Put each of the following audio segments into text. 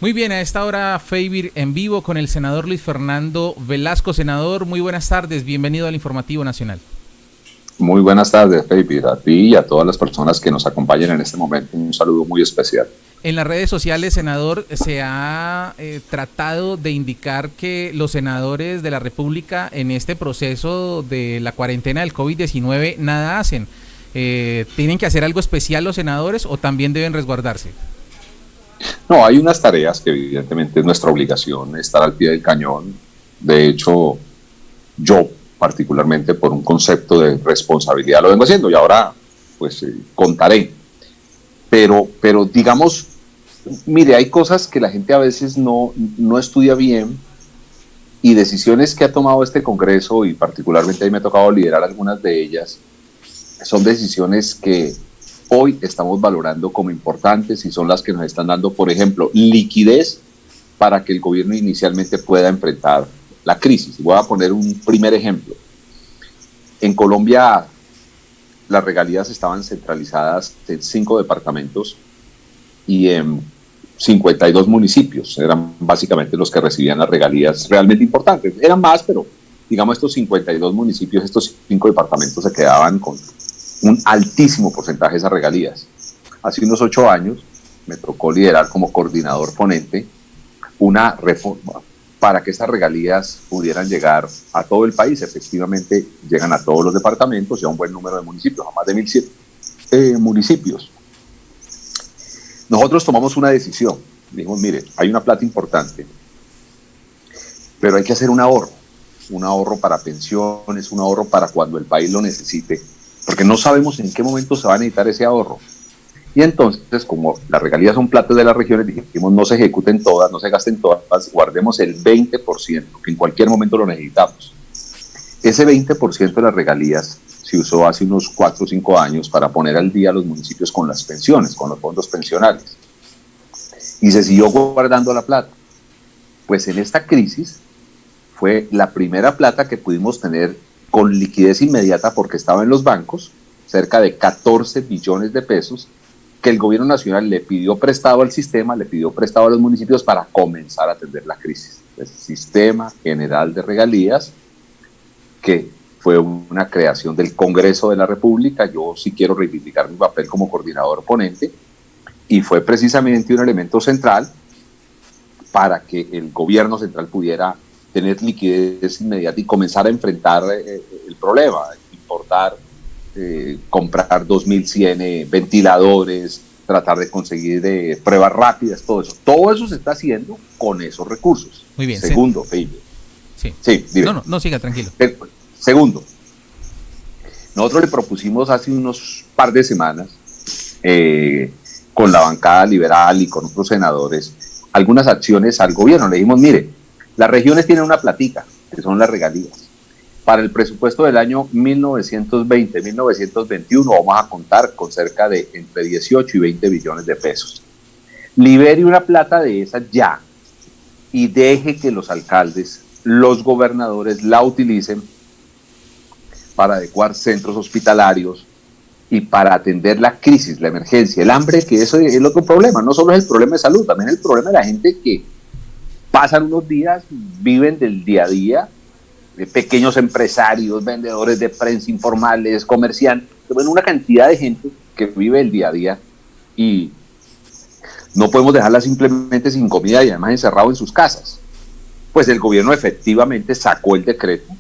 Muy bien, a esta hora Feivir en vivo con el senador Luis Fernando Velasco. Senador, muy buenas tardes, bienvenido al Informativo Nacional. Muy buenas tardes, Baby, a ti y a todas las personas que nos acompañan en este momento. Un saludo muy especial. En las redes sociales, senador, se ha tratado de indicar que los senadores de la República en este proceso de la cuarentena del COVID-19 nada hacen. ¿Tienen que hacer algo especial los senadores o también deben resguardarse? No, hay unas tareas que evidentemente es nuestra obligación estar al pie del cañón. De hecho, yo particularmente por un concepto de responsabilidad lo vengo haciendo y ahora pues contaré. Pero digamos, mire, hay cosas que la gente a veces no estudia bien y decisiones que ha tomado este Congreso, y particularmente ahí me ha tocado liderar algunas de ellas, son decisiones que hoy estamos valorando como importantes y son las que nos están dando, por ejemplo, liquidez para que el gobierno inicialmente pueda enfrentar la crisis. Voy a poner un primer ejemplo. En Colombia las regalías estaban centralizadas en 5 departamentos y en 52 municipios. Eran básicamente los que recibían las regalías realmente importantes. Eran más, pero digamos estos 52 municipios, estos 5 departamentos se quedaban con un altísimo porcentaje de esas regalías. Hace unos 8 años me tocó liderar como coordinador ponente una reforma para que estas regalías pudieran llegar a todo el país. Efectivamente, llegan a todos los departamentos y a un buen número de municipios, a más de 1.100 municipios. Nosotros tomamos una decisión. Dijimos, mire, hay una plata importante, pero hay que hacer un ahorro para pensiones, un ahorro para cuando el país lo necesite, porque no sabemos en qué momento se va a necesitar ese ahorro. Y entonces, como las regalías son plata de las regiones, dijimos no se ejecuten todas, no se gasten todas, guardemos el 20%, que en cualquier momento lo necesitamos. Ese 20% de las regalías se usó hace unos 4 o 5 años para poner al día a los municipios con las pensiones, con los fondos pensionales. Y se siguió guardando la plata. Pues en esta crisis fue la primera plata que pudimos tener con liquidez inmediata porque estaba en los bancos, cerca de 14 billones de pesos, que el gobierno nacional le pidió prestado al sistema, le pidió prestado a los municipios para comenzar a atender la crisis. El Sistema General de Regalías, que fue una creación del Congreso de la República. Yo sí quiero reivindicar mi papel como coordinador ponente, y fue precisamente un elemento central para que el gobierno central pudiera tener liquidez inmediata y comenzar a enfrentar el problema, importar, comprar 2.100 ventiladores, tratar de conseguir pruebas rápidas, todo eso. Todo eso se está haciendo con esos recursos. Muy bien. Segundo, Felipe. Sí, dime. No, siga, tranquilo. Segundo, nosotros le propusimos hace unos par de semanas, con la bancada liberal y con otros senadores, algunas acciones al gobierno. Le dijimos, mire, las regiones tienen una platica, que son las regalías. Para el presupuesto del año 1920-1921 vamos a contar con cerca de entre 18 y 20 billones de pesos. Libere una plata de esa ya y deje que los alcaldes, los gobernadores la utilicen para adecuar centros hospitalarios y para atender la crisis, la emergencia, el hambre, que eso es el otro problema. No solo es el problema de salud, también es el problema de la gente que pasan unos días, viven del día a día, de pequeños empresarios, vendedores de prensa informales, comerciantes, bueno, una cantidad de gente que vive el día a día y no podemos dejarla simplemente sin comida y además encerrado en sus casas. Pues el gobierno efectivamente sacó el decreto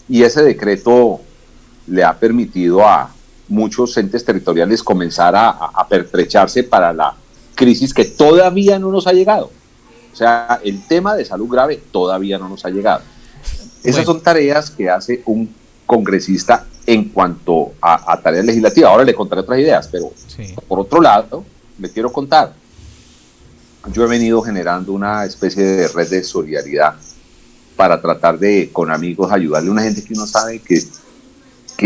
y ese decreto le ha permitido a muchos entes territoriales comenzar a pertrecharse para la crisis que todavía no nos ha llegado. O sea, el tema de salud grave todavía no nos ha llegado. Esas son tareas que hace un congresista en cuanto a tareas legislativas. Ahora le contaré otras ideas, pero sí. Por otro lado, le quiero contar. Yo he venido generando una especie de red de solidaridad para tratar de, con amigos, ayudarle a una gente que uno sabe que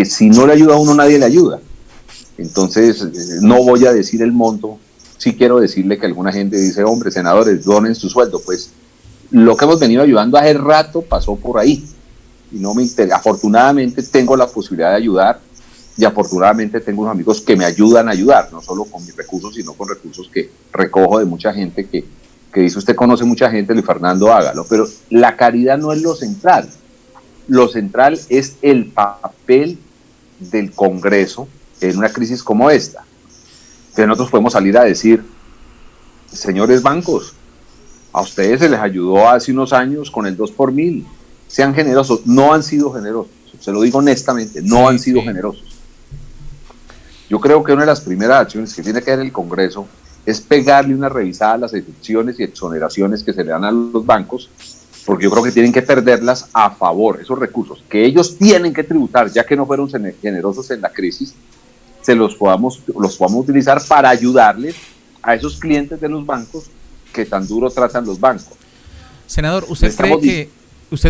si no le ayuda a uno, nadie le ayuda. Entonces, no voy a decir el monto. Sí quiero decirle que alguna gente dice, hombre, senadores, donen su sueldo. Pues lo que hemos venido ayudando hace rato pasó por ahí. Y no me interesa. Afortunadamente tengo la posibilidad de ayudar y afortunadamente tengo unos amigos que me ayudan a ayudar, no solo con mis recursos, sino con recursos que recojo de mucha gente que que dice usted conoce mucha gente, Luis Fernando, hágalo, pero la caridad no es lo central. Lo central es el papel del Congreso en una crisis como esta. Entonces nosotros podemos salir a decir, señores bancos, a ustedes se les ayudó hace unos años con el 2 por 1000, sean generosos. No han sido generosos, se lo digo honestamente, no han sido generosos. Yo creo que una de las primeras acciones que tiene que hacer el Congreso es pegarle una revisada a las excepciones y exoneraciones que se le dan a los bancos, porque yo creo que tienen que perderlas a favor, esos recursos que ellos tienen que tributar, ya que no fueron generosos en la crisis, los podamos utilizar para ayudarles a esos clientes de los bancos que tan duro tratan los bancos. Senador, ¿usted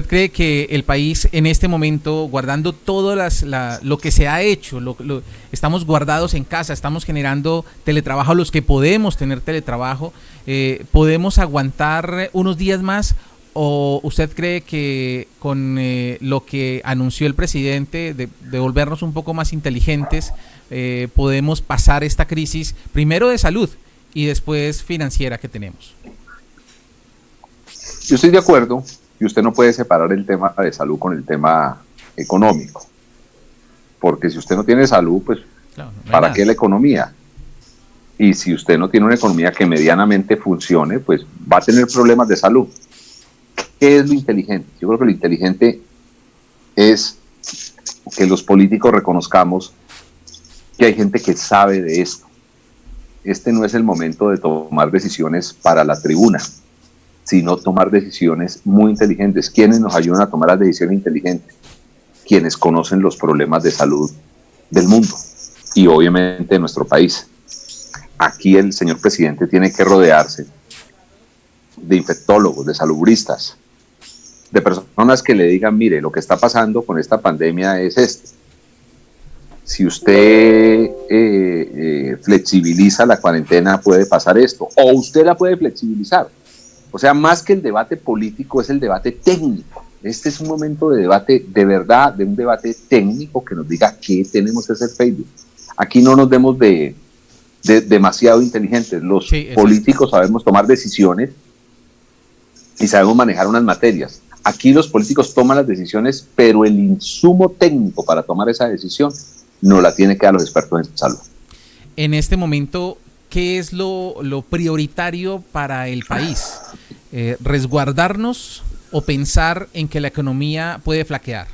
cree que el país en este momento, guardando todo lo que se ha hecho, estamos guardados en casa, estamos generando teletrabajo, los que podemos tener teletrabajo, podemos aguantar unos días más? ¿O usted cree que con lo que anunció el presidente de volvernos un poco más inteligentes, podemos pasar esta crisis, primero de salud y después financiera que tenemos? Yo estoy de acuerdo, y usted no puede separar el tema de salud con el tema económico, porque si usted no tiene salud, pues claro, no ¿para qué la economía? Y si usted no tiene una economía que medianamente funcione, pues va a tener problemas de salud. ¿Qué es lo inteligente? Yo creo que lo inteligente es que los políticos reconozcamos que hay gente que sabe de esto. Este no es el momento de tomar decisiones para la tribuna, sino tomar decisiones muy inteligentes. ¿Quiénes nos ayudan a tomar las decisiones inteligentes? Quienes conocen los problemas de salud del mundo y obviamente de nuestro país. Aquí el señor presidente tiene que rodearse de infectólogos, de salubristas, de personas que le digan, mire, lo que está pasando con esta pandemia es esto. Si usted flexibiliza la cuarentena puede pasar esto, o usted la puede flexibilizar. O sea, más que el debate político es el debate técnico. Este es un momento de debate de verdad, de un debate técnico que nos diga qué tenemos que hacer, Facebook. Aquí no nos demos de demasiado inteligentes. Los políticos sabemos tomar decisiones y sabemos manejar unas materias. Aquí los políticos toman las decisiones, pero el insumo técnico para tomar esa decisión no la tiene que dar los expertos en salud. En este momento, ¿qué es lo prioritario para el país? ¿Resguardarnos o pensar en que la economía puede flaquear?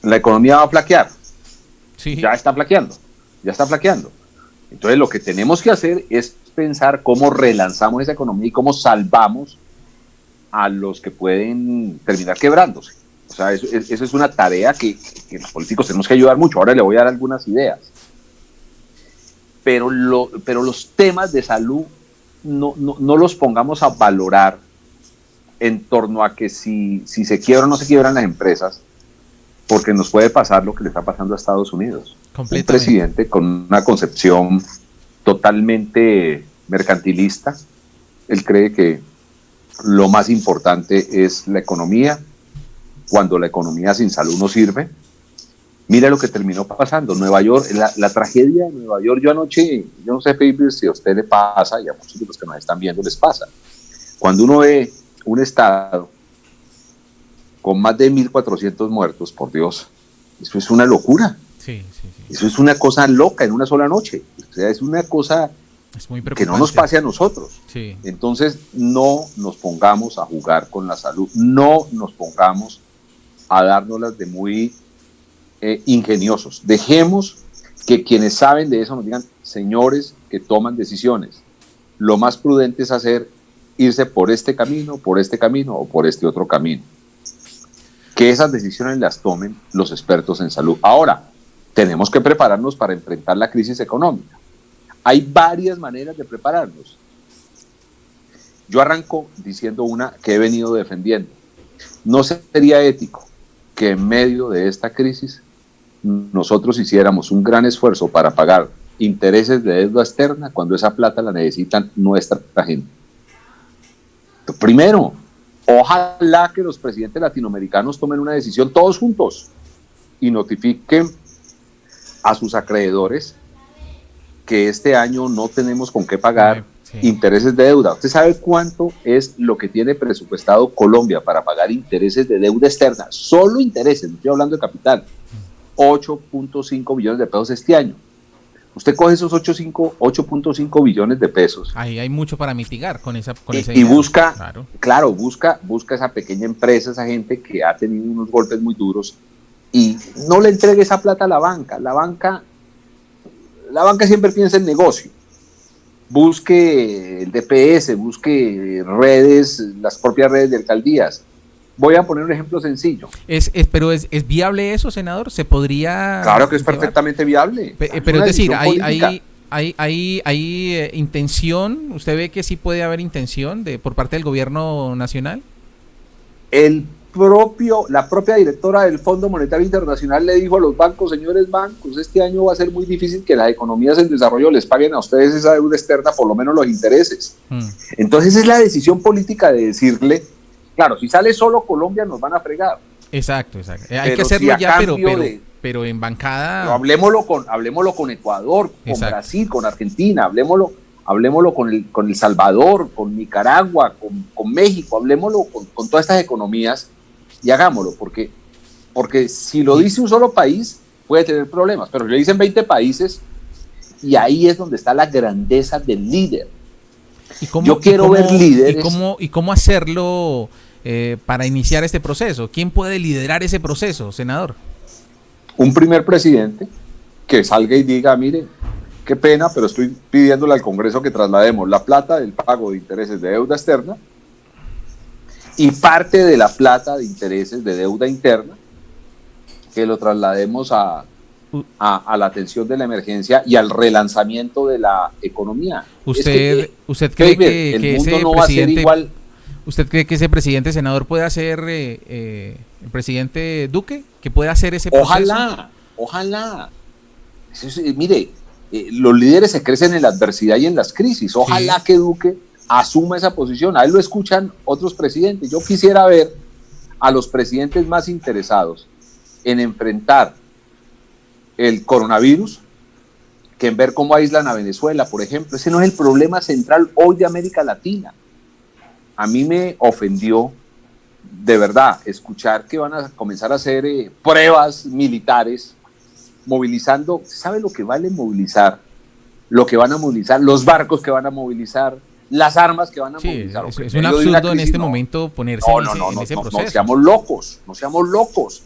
La economía va a flaquear. Sí. Ya está flaqueando. Entonces lo que tenemos que hacer es pensar cómo relanzamos esa economía y cómo salvamos a los que pueden terminar quebrándose. O sea, eso es una tarea que los políticos tenemos que ayudar mucho. Ahora le voy a dar algunas ideas. Pero los temas de salud no los pongamos a valorar en torno a que si se quiebran o no se quiebran las empresas, porque nos puede pasar lo que le está pasando a Estados Unidos. Un presidente con una concepción totalmente mercantilista. Él cree que lo más importante es la economía, cuando la economía sin salud no sirve. Mira lo que terminó pasando. Nueva York, la tragedia de Nueva York, yo anoche, yo no sé, Baby, si a usted le pasa, y a muchos de los que nos están viendo les pasa. Cuando uno ve un estado con más de 1.400 muertos, por Dios, eso es una locura. Sí. Eso es una cosa loca en una sola noche. O sea, es una cosa que no nos pase a nosotros. Sí. Entonces, no nos pongamos a jugar con la salud, no nos pongamos a dárnoslas de muy ingeniosos. Dejemos que quienes saben de eso nos digan, señores que toman decisiones, lo más prudente es irse por este camino o por este otro camino. Que esas decisiones las tomen los expertos en salud. Ahora, tenemos que prepararnos para enfrentar la crisis económica. Hay varias maneras de prepararnos. Yo arranco diciendo una que he venido defendiendo. No sería ético que en medio de esta crisis nosotros hiciéramos un gran esfuerzo para pagar intereses de deuda externa cuando esa plata la necesitan nuestra gente. Primero, ojalá que los presidentes latinoamericanos tomen una decisión todos juntos y notifiquen a sus acreedores que este año no tenemos con qué pagar Sí. intereses de deuda. ¿Usted sabe cuánto es lo que tiene presupuestado Colombia para pagar intereses de deuda externa? Solo intereses, no estoy hablando de capital. 8.5 billones de pesos este año. Usted coge esos 8.5 billones de pesos Ahí hay mucho para mitigar con ese y dinero. busca, Claro. claro, busca esa pequeña empresa, esa gente que ha tenido unos golpes muy duros y no le entregue esa plata a la banca. La banca siempre piensa en negocio. Busque el DPS, busque redes, las propias redes de alcaldías. Voy a poner un ejemplo sencillo. Pero es viable eso, senador? ¿Se podría Claro que es llevar? perfectamente viable. Pero es decir, Política. hay intención. ¿Usted ve que sí puede haber intención por parte del gobierno nacional? La propia directora del Fondo Monetario Internacional le dijo a los bancos: señores bancos, este año va a ser muy difícil que las economías en desarrollo les paguen a ustedes esa deuda externa, por lo menos los intereses. Entonces es la decisión política de decirle, claro, si sale solo Colombia nos van a fregar. Exacto. Hay Pero que hacerlo si ya, cambio pero en bancada. pero hablemoslo con Ecuador, con Exacto. Brasil, con Argentina, hablemoslo con El Salvador, con Nicaragua, con México, hablemoslo con todas estas economías y hagámoslo, porque si lo dice un solo país puede tener problemas, pero le dicen 20 países y ahí es donde está la grandeza del líder. Yo quiero ver líderes. ¿Y cómo hacerlo para iniciar este proceso? ¿Quién puede liderar ese proceso, senador? Un primer presidente que salga y diga: mire, qué pena, pero estoy pidiéndole al Congreso que traslademos la plata del pago de intereses de deuda externa y parte de la plata de intereses de deuda interna, que lo traslademos a la atención de la emergencia y al relanzamiento de la economía. ¿Usted cree que el mundo ese no va a ser igual? ¿Usted cree que ese presidente senador puede hacer el presidente Duque, que puede hacer ese proceso? Ojalá. Mire, los líderes se crecen en la adversidad y en las crisis. Ojalá Sí. que Duque asuma esa posición. A él lo escuchan otros presidentes. Yo quisiera ver a los presidentes más interesados en enfrentar el coronavirus que en ver cómo aíslan a Venezuela, por ejemplo. Ese no es el problema central hoy de América Latina. A mí me ofendió de verdad escuchar que van a comenzar a hacer pruebas militares movilizando. ¿Sabe lo que vale movilizar? Lo que van a movilizar, los barcos que van a movilizar, las armas que van a movilizar. Es un absurdo en este momento ponerse en ese proceso. No seamos locos.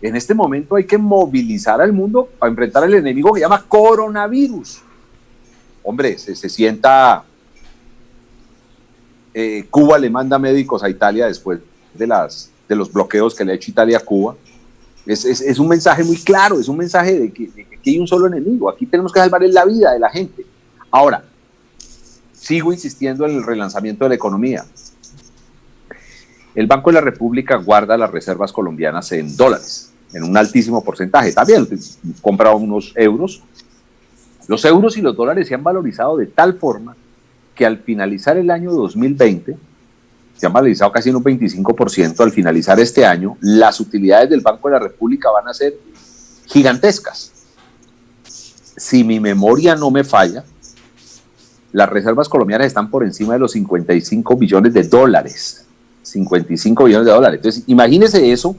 En este momento hay que movilizar al mundo para enfrentar al enemigo que se llama coronavirus. Hombre, se sienta... Cuba le manda médicos a Italia después de los bloqueos que le ha hecho Italia a Cuba. Es un mensaje muy claro, es un mensaje de que aquí hay un solo enemigo, aquí tenemos que salvar la vida de la gente. Ahora, sigo insistiendo en el relanzamiento de la economía. El Banco de la República guarda las reservas colombianas en dólares, en un altísimo porcentaje. También compra unos euros. Los euros y los dólares se han valorizado de tal forma que al finalizar el año 2020, se han valorizado casi en un 25%, al finalizar este año, las utilidades del Banco de la República van a ser gigantescas. Si mi memoria no me falla, las reservas colombianas están por encima de los 55 billones de dólares. 55 billones de dólares. Entonces, imagínese eso,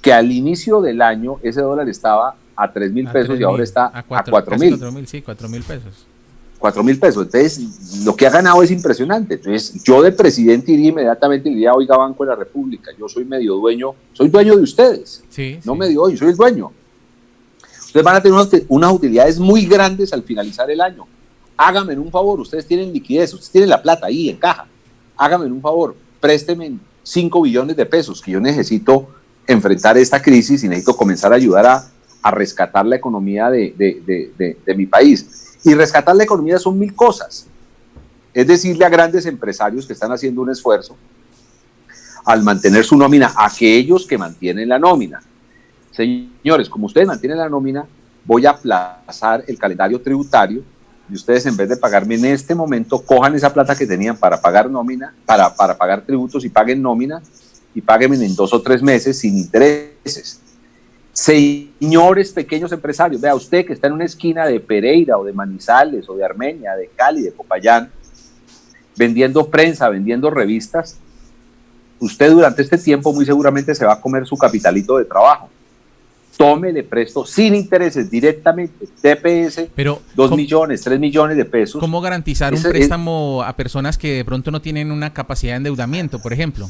que al inicio del año ese dólar estaba a 3.000 pesos y ahora está a 4.000. Sí, 4.000 pesos. 4.000 pesos. Entonces, lo que ha ganado es impresionante. Entonces, yo de presidente iría inmediatamente y diría: oiga, Banco de la República, yo soy medio dueño, soy dueño de ustedes. Sí, no medio dueño, soy el dueño. Ustedes van a tener unas utilidades muy grandes al finalizar el año. Háganme un favor, ustedes tienen liquidez, ustedes tienen la plata ahí en caja. Háganme un favor, présteme 5 billones de pesos, que yo necesito enfrentar esta crisis y necesito comenzar a ayudar a rescatar la economía de mi país. Y rescatar la economía son 1000 cosas. Es decirle a grandes empresarios que están haciendo un esfuerzo al mantener su nómina, a aquellos que mantienen la nómina. Señores, como ustedes mantienen la nómina, voy a aplazar el calendario tributario y ustedes, en vez de pagarme en este momento, cojan esa plata que tenían para pagar nómina, para pagar tributos, y paguen nómina, y páguenme en 2 o 3 meses sin intereses. Señores pequeños empresarios, vea usted que está en una esquina de Pereira o de Manizales o de Armenia, de Cali, de Popayán, vendiendo prensa, vendiendo revistas, usted durante este tiempo muy seguramente se va a comer su capitalito de trabajo. Tome, le presto sin intereses directamente, TPS, Pero 2 millones, 3 millones de pesos. ¿Cómo garantizar un préstamo a personas que de pronto no tienen una capacidad de endeudamiento, por ejemplo?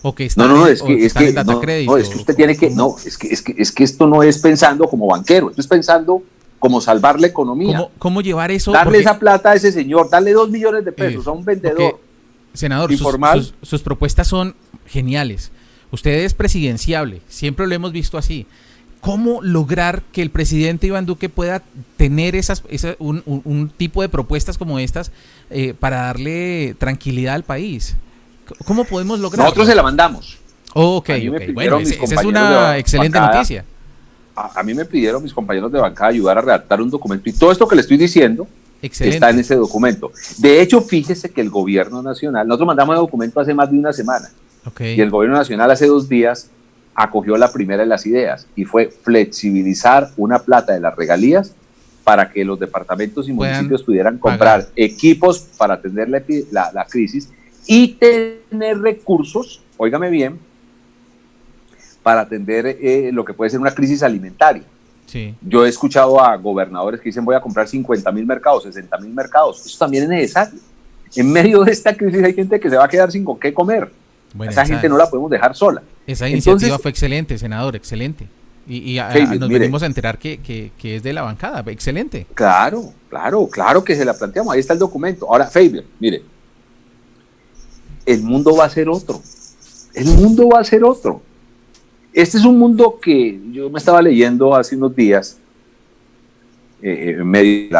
O que están, están en data crédito. No, es que usted tiene que, no, es que esto no es pensando como banquero, esto es pensando como salvar la economía. ¿Cómo llevar eso? Darle esa plata a ese señor, darle 2 millones de pesos a un vendedor. Senador, sus propuestas son geniales. Usted es presidenciable, siempre lo hemos visto así. ¿Cómo lograr que el presidente Iván Duque pueda tener un tipo de propuestas como estas para darle tranquilidad al país? ¿Cómo podemos lograrlo? Nosotros se la mandamos. Bueno, esa es una excelente noticia. A mí me pidieron mis compañeros de bancada ayudar a redactar un documento y todo esto que le estoy diciendo está en ese documento. De hecho, fíjese que el gobierno nacional, nosotros mandamos el documento hace más de una semana y el gobierno nacional hace 2 días acogió la primera de las ideas y fue flexibilizar una plata de las regalías para que los departamentos y municipios pudieran comprar equipos para atender la crisis y tener recursos, óigame bien, para atender lo que puede ser una crisis alimentaria. Sí. Yo he escuchado a gobernadores que dicen voy a comprar 50.000 mercados, 60.000 mercados. Eso también es necesario. En medio de esta crisis hay gente que se va a quedar sin con qué comer. Bueno, esa gente no la podemos dejar sola. Esa iniciativa fue excelente, senador, excelente. Nos venimos a enterar que es de la bancada, excelente. Claro que se la planteamos, ahí está el documento. Ahora, Fabián, mire, el mundo va a ser otro. Este es un mundo que yo me estaba leyendo hace unos días, en medio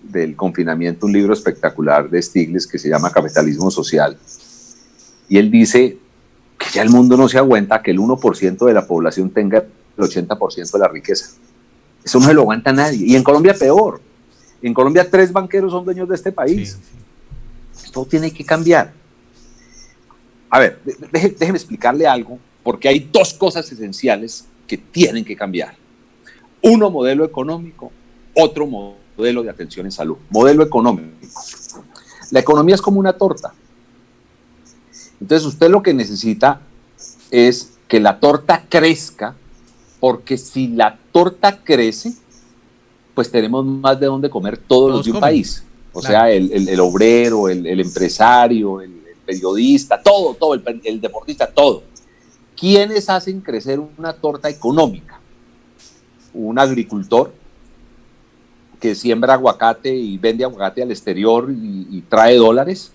del confinamiento, un libro espectacular de Stiglitz que se llama Capitalismo Social. Y él dice que ya el mundo no se aguanta que el 1% de la población tenga el 80% de la riqueza. Eso no se lo aguanta nadie. Y en Colombia peor. En Colombia 3 banqueros son dueños de este país. Sí. Esto tiene que cambiar. A ver, déjeme explicarle algo, porque hay 2 cosas esenciales que tienen que cambiar. Uno, modelo económico, otro, modelo de atención en salud. Modelo económico. La economía es como una torta. Entonces usted lo que necesita es que la torta crezca, porque si la torta crece, pues tenemos más de dónde comer todos los de un país. O sea, el obrero, el empresario, el periodista, todo, el deportista, todo. ¿Quiénes hacen crecer una torta económica? Un agricultor que siembra aguacate y vende aguacate al exterior y trae dólares.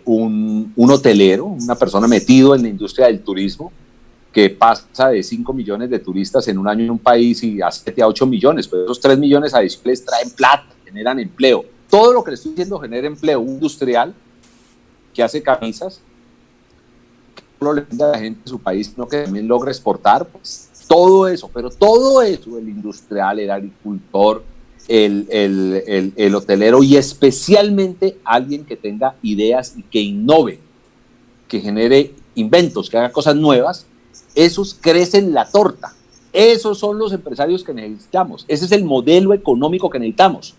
Un hotelero, una persona metido en la industria del turismo, que pasa de 5 millones de turistas en un año en un país y a 7 a 8 millones, pero esos 3 millones adicionales traen plata, generan empleo. Todo lo que le estoy diciendo genera empleo. Un industrial que hace camisas, que no solo le vende a la gente de su país, sino que también logra exportar, pues todo eso, pero todo eso, el industrial, el agricultor, el hotelero y especialmente alguien que tenga ideas y que innove, que genere inventos, que haga cosas nuevas, esos crecen la torta. Esos son los empresarios que necesitamos. Ese es el modelo económico que necesitamos.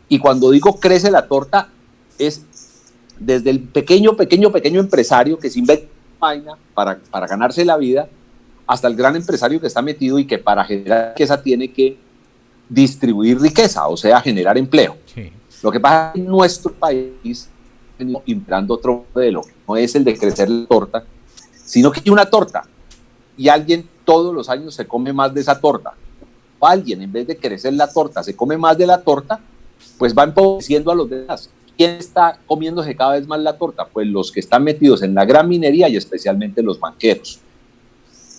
Y cuando digo crece la torta, es desde el pequeño empresario que se inventa vaina para ganarse la vida, hasta el gran empresario que está metido y que para generar riqueza tiene que distribuir riqueza, o sea, generar empleo. Sí. Lo que pasa es que en nuestro país implantando otro modelo, no es el de crecer la torta, sino que hay una torta y alguien todos los años se come más de esa torta. O alguien, en vez de crecer la torta, se come más de la torta, pues va empobreciendo a los demás. ¿Quién está comiéndose cada vez más la torta? Pues los que están metidos en la gran minería y especialmente los banqueros.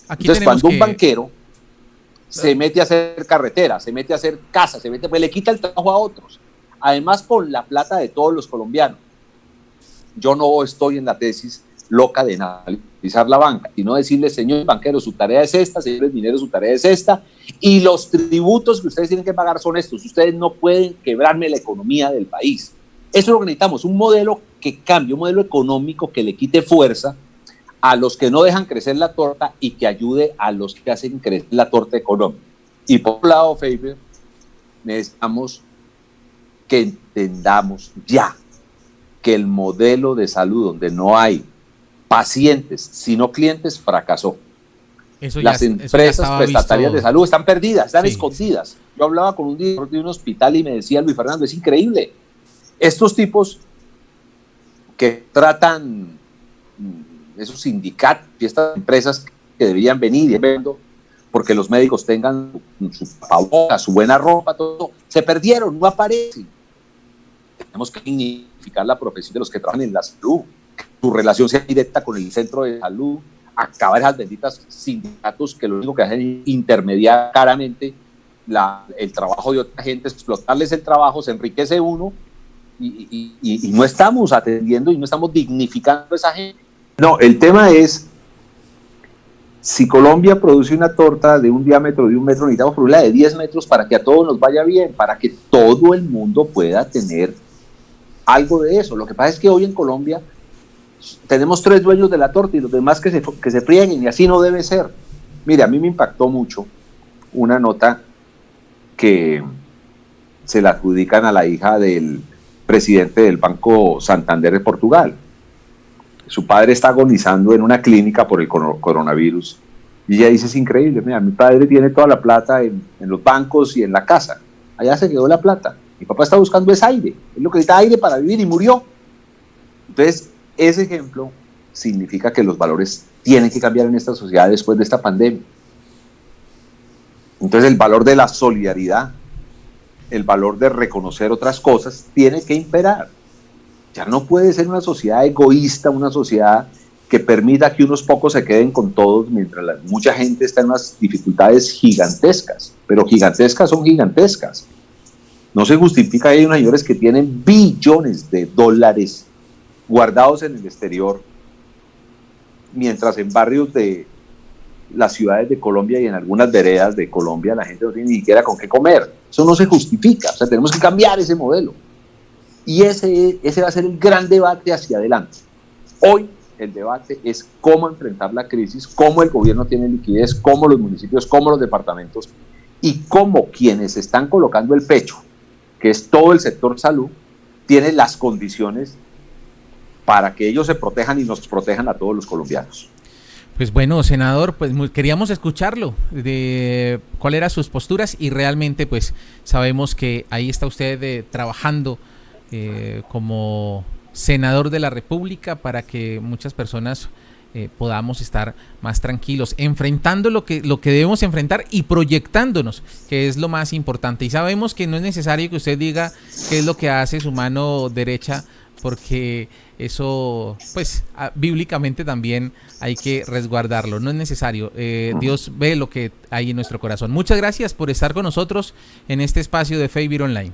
Entonces, cuando un banquero se mete a hacer carretera, se mete a hacer casas, pues le quita el trabajo a otros. Además, con la plata de todos los colombianos. Yo no estoy en la tesis loca de analizar la banca, sino decirle, señores banqueros, su tarea es esta, señores mineros, su tarea es esta, y los tributos que ustedes tienen que pagar son estos. Ustedes no pueden quebrarme la economía del país. Eso es lo que necesitamos, un modelo que cambie, un modelo económico que le quite fuerza a los que no dejan crecer la torta y que ayude a los que hacen crecer la torta económica. Y por un lado, Faber, necesitamos que entendamos ya que el modelo de salud donde no hay pacientes, sino clientes, fracasó. Las empresas prestatarias de salud están perdidas, están escondidas. Yo hablaba con un director de un hospital y me decía, Luis Fernando, es increíble. Estos tipos que tratan esos sindicatos y estas empresas que deberían venir y vendo porque los médicos tengan su tapabocas, su buena ropa, todo, se perdieron, no aparecen. Tenemos que dignificar la profesión de los que trabajan en la salud, que su relación sea directa con el centro de salud, acabar esas benditas sindicatos que lo único que hacen es intermediar claramente el trabajo de otra gente, explotarles el trabajo, se enriquece uno y no estamos atendiendo y no estamos dignificando a esa gente. No, el tema es, si Colombia produce una torta de un diámetro de 1 metro, necesitamos producirla de 10 metros para que a todos nos vaya bien, para que todo el mundo pueda tener algo de eso. Lo que pasa es que hoy en Colombia tenemos 3 dueños de la torta y los demás que se frieguen, y así no debe ser. Mire, a mí me impactó mucho una nota que se la adjudican a la hija del presidente del Banco Santander de Portugal. Su padre está agonizando en una clínica por el coronavirus y ella dice, es increíble, mira, mi padre tiene toda la plata en los bancos y en la casa, allá se quedó la plata, mi papá está buscando es aire, es lo que necesita, aire para vivir, y murió. Entonces, ese ejemplo significa que los valores tienen que cambiar en esta sociedad después de esta pandemia. Entonces, el valor de la solidaridad, el valor de reconocer otras cosas, tiene que imperar. Ya no puede ser una sociedad egoísta, una sociedad que permita que unos pocos se queden con todos, mientras mucha gente está en unas dificultades gigantescas, pero gigantescas son gigantescas. No se justifica que hay unos señores que tienen billones de dólares guardados en el exterior, mientras en barrios de las ciudades de Colombia y en algunas veredas de Colombia la gente no tiene ni siquiera con qué comer. Eso no se justifica, o sea, tenemos que cambiar ese modelo. Y ese va a ser el gran debate hacia adelante. Hoy el debate es cómo enfrentar la crisis, cómo el gobierno tiene liquidez, cómo los municipios, cómo los departamentos, y cómo quienes están colocando el pecho, que es todo el sector salud, tienen las condiciones para que ellos se protejan y nos protejan a todos los colombianos. Pues bueno, senador, pues queríamos escucharlo, de cuáles eran sus posturas, y realmente pues sabemos que ahí está usted trabajando como senador de la República para que muchas personas podamos estar más tranquilos, enfrentando lo que debemos enfrentar y proyectándonos, que es lo más importante. Y sabemos que no es necesario que usted diga qué es lo que hace su mano derecha, porque eso, pues, bíblicamente también hay que resguardarlo. No es necesario. Dios ve lo que hay en nuestro corazón. Muchas gracias por estar con nosotros en este espacio de Favor Online.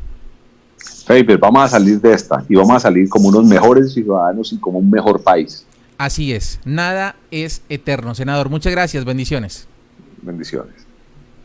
Favor, vamos a salir de esta y vamos a salir como unos mejores ciudadanos y como un mejor país. Así es. Nada es eterno, senador. Muchas gracias. Bendiciones. Bendiciones.